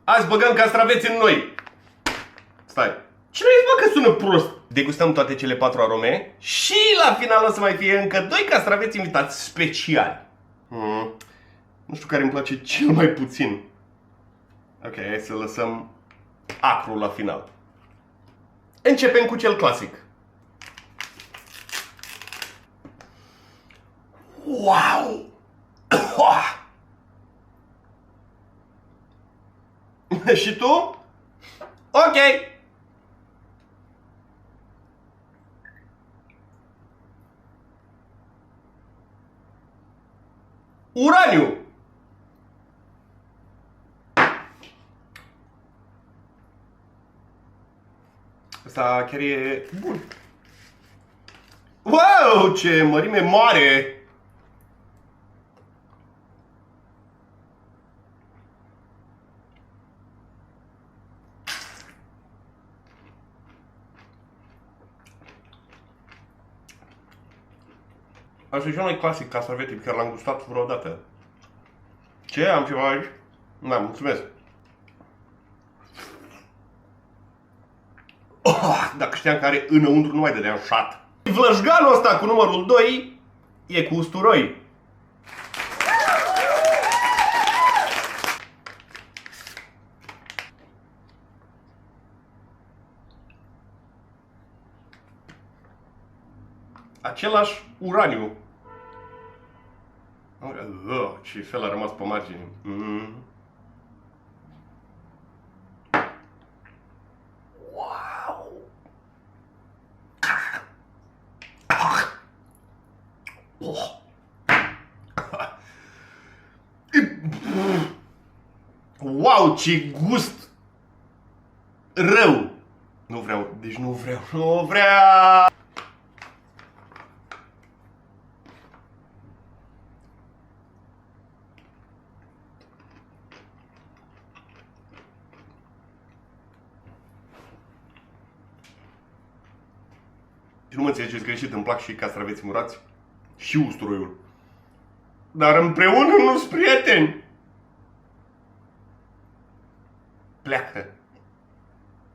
Azi băgăm castraveți în noi. Stai. Cine îți bă că sună prost? Degustăm toate cele 4 arome și la final o să mai fie încă 2 castraveți invitați speciali. Nu știu care îmi place cel mai puțin. Ok, hai să lăsăm acrul la final. Începem cu cel clasic. Wow! Și tu? Ok! Uraniu! Asta chiar e bun. Wow, ce mărime mare! Asta e cel mai clasic castravete pe care l-am gustat vreodată. Ce? Am ceva aici? Da, mulțumesc. Dacă știam că are înăuntru, nu mai dădeam șat. Vlășganul ăsta cu numărul 2 e cu usturoi. Același uraniu. Ce fel a rămas pe margine. Wow! Wow, ce gust rău! Nu vreau, deci nu vreau. Nu mă înțelegeți greșit, îmi plac și castraveții murați și usturoiul. Dar împreună nu sunt prieteni. Pleacă.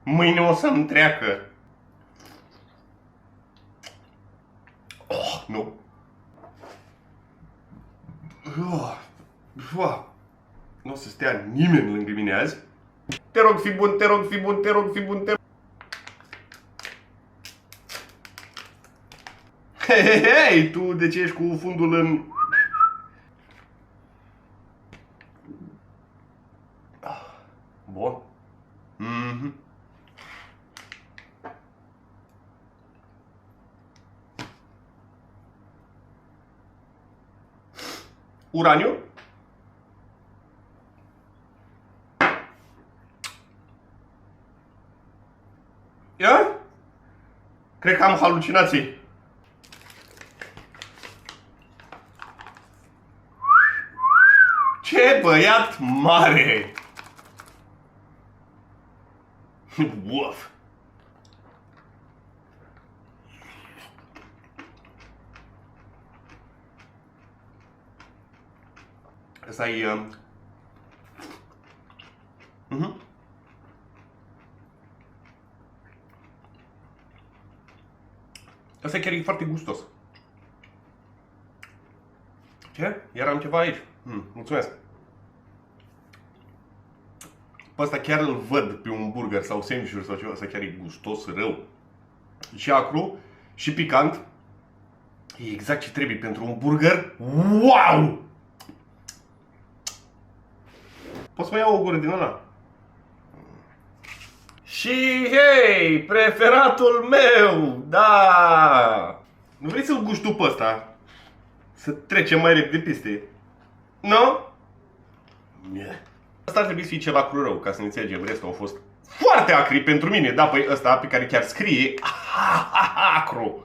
Mâine o să-mi treacă. Oh, nu. Nu o să stea nimeni lângă mine azi. Te rog, fi bun, te rog, fi bun, te rog, fi bun, te rog. Hei, tu de ce ești cu fundul în... Bun. Uraniu? Ia? Cred că am halucinații. Ce băiat mare! Uf! Asta e... Asta chiar e foarte gustos. Ce? Iar am ceva aici. Mulțumesc. Pe ăsta chiar îl văd pe un burger sau sandwich-uri sau ceva. Asta chiar e gustos rău. Și acru, și picant. E exact ce trebuie pentru un burger. Wow! Poți să mai iau o gură din ăla? Și hei, preferatul meu, da! Nu vrei să-l guști tu pe ăsta? Să trecem mai repede peste. Nu? Asta ar trebui să fie ceva acru rău, ca să ne înțelegem. Restul au fost foarte acri pentru mine. Da, păi ăsta pe care chiar scrie acru.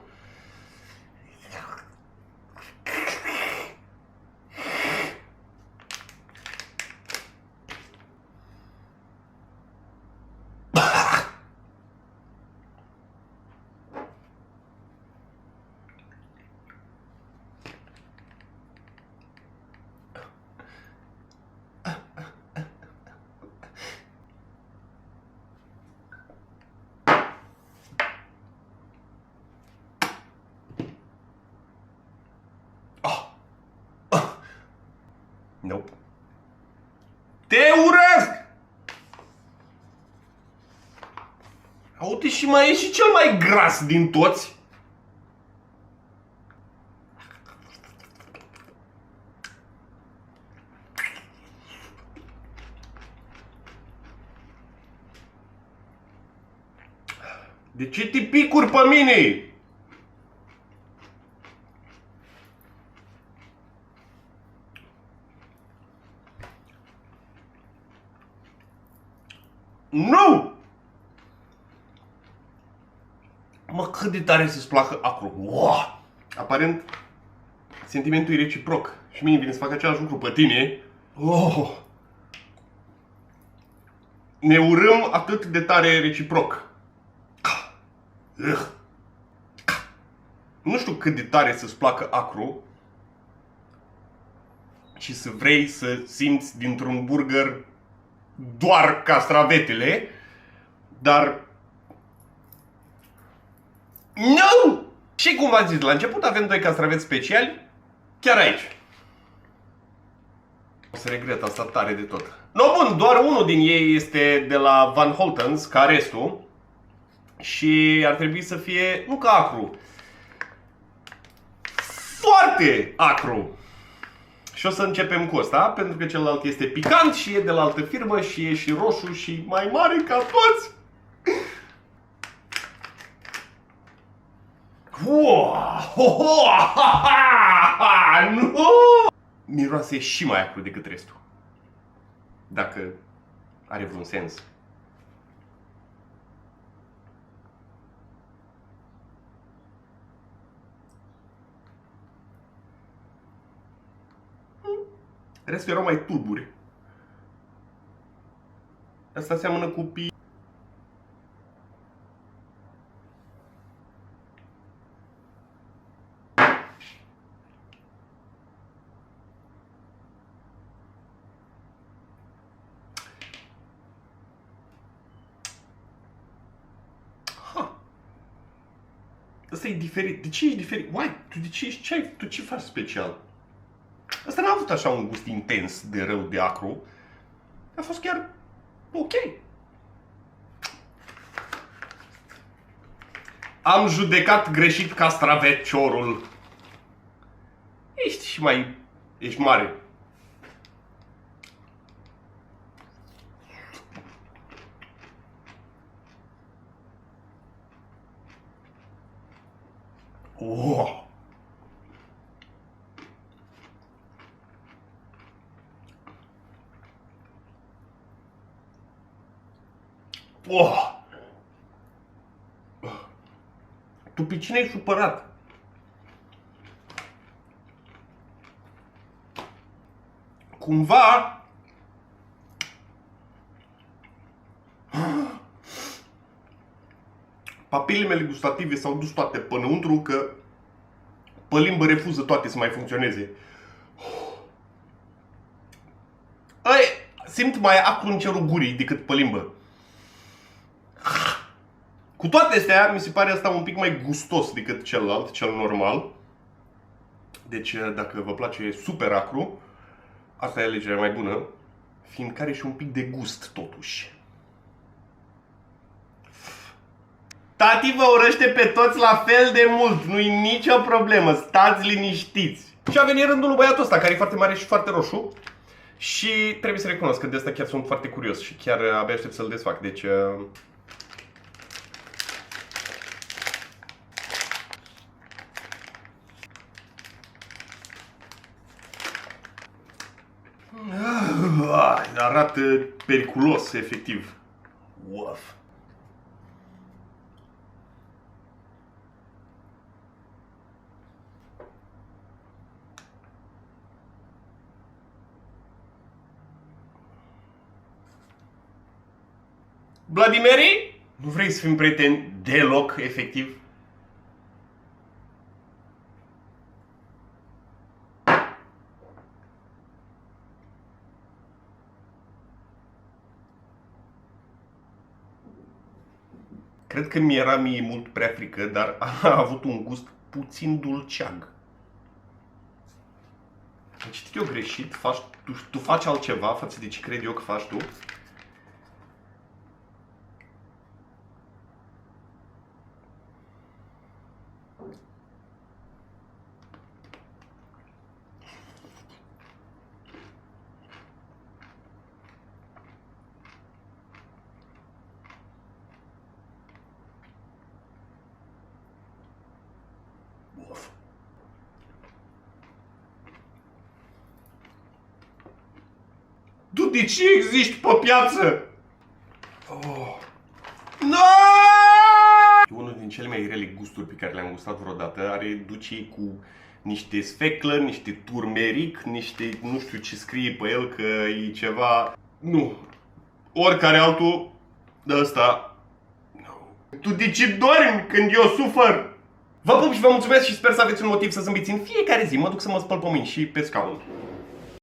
Nope. Te urăsc! Uite, și mai e și cel mai gras din toți. De ce te picuri pe mine? Nu! Mă, cât de tare să-ți placă acru. Wow! Aparent, sentimentul e reciproc. Și mie vine să fac același lucru pe tine. Oh! Ne urâm atât de tare reciproc. Nu știu cât de tare să-ți placă acru și să vrei să simți dintr-un burger doar castravetele, dar nu! Și cum v-am zis la început, avem 2 castraveți speciali chiar aici. O să regret asta tare de tot. No, bun, doar unul din ei este de la Van Holtens, ca restul. Și ar trebui să fie, nu ca acru, foarte acru. Și o să începem cu ăsta, pentru că celălalt este picant și e de la altă firmă și e și roșu și mai mare ca toți. Nu! Miroase și mai acru decât restul. Dacă are vreun sens. Restul erau mai tulburi. Asta seamănă cu Asta e diferit. De ce ești diferit? Why? Tu de ce ești? Tu ce faci special? Asta n-a avut așa un gust intens de rău, de acru. A fost chiar ok. Am judecat greșit castraveciorul. Ești și mai... ești mare. Oh. Oh. Tu pe cine ai supărat? Cumva papilele mele gustative s-au dus toate până înăuntru, că pe limbă refuză toate să mai funcționeze. Simt mai acru în cerul gurii decât pe limbă. Cu toate astea, mi se pare asta un pic mai gustos decât celălalt, cel normal. Deci, dacă vă place super acru, asta e alegerea mai bună, fiindcă are și un pic de gust totuși. Tati vă urăște pe toți la fel de mult, nu-i nicio problemă, stați liniștiți. Și a venit rândul lui băiatul ăsta, care e foarte mare și foarte roșu. Și trebuie să recunosc că de asta chiar sunt foarte curios și chiar abia aștept să-l desfac, deci... Arată periculos, efectiv. Uf. Vladimiri? Nu vrei să fim prieteni deloc, efectiv? Cred că mi-era mie mult prea frică, dar a avut un gust puțin dulceag. Am citit eu greșit, tu faci altceva față de ce cred eu că faci tu. Tu de ce existi pe piață? Oh. No! E unul din cele mai rele gusturi pe care le-am gustat vreodată. Are duce cu niște sfeclă, niște turmeric, niște nu știu ce scrie pe el că e ceva. Nu. Oricare altul de ăsta. No. Tu de ce dormi când eu sufăr? Vă pup și vă mulțumesc și sper să aveți un motiv să zâmbiți în fiecare zi. Mă duc să mă spăl pe mâini și pe scaun.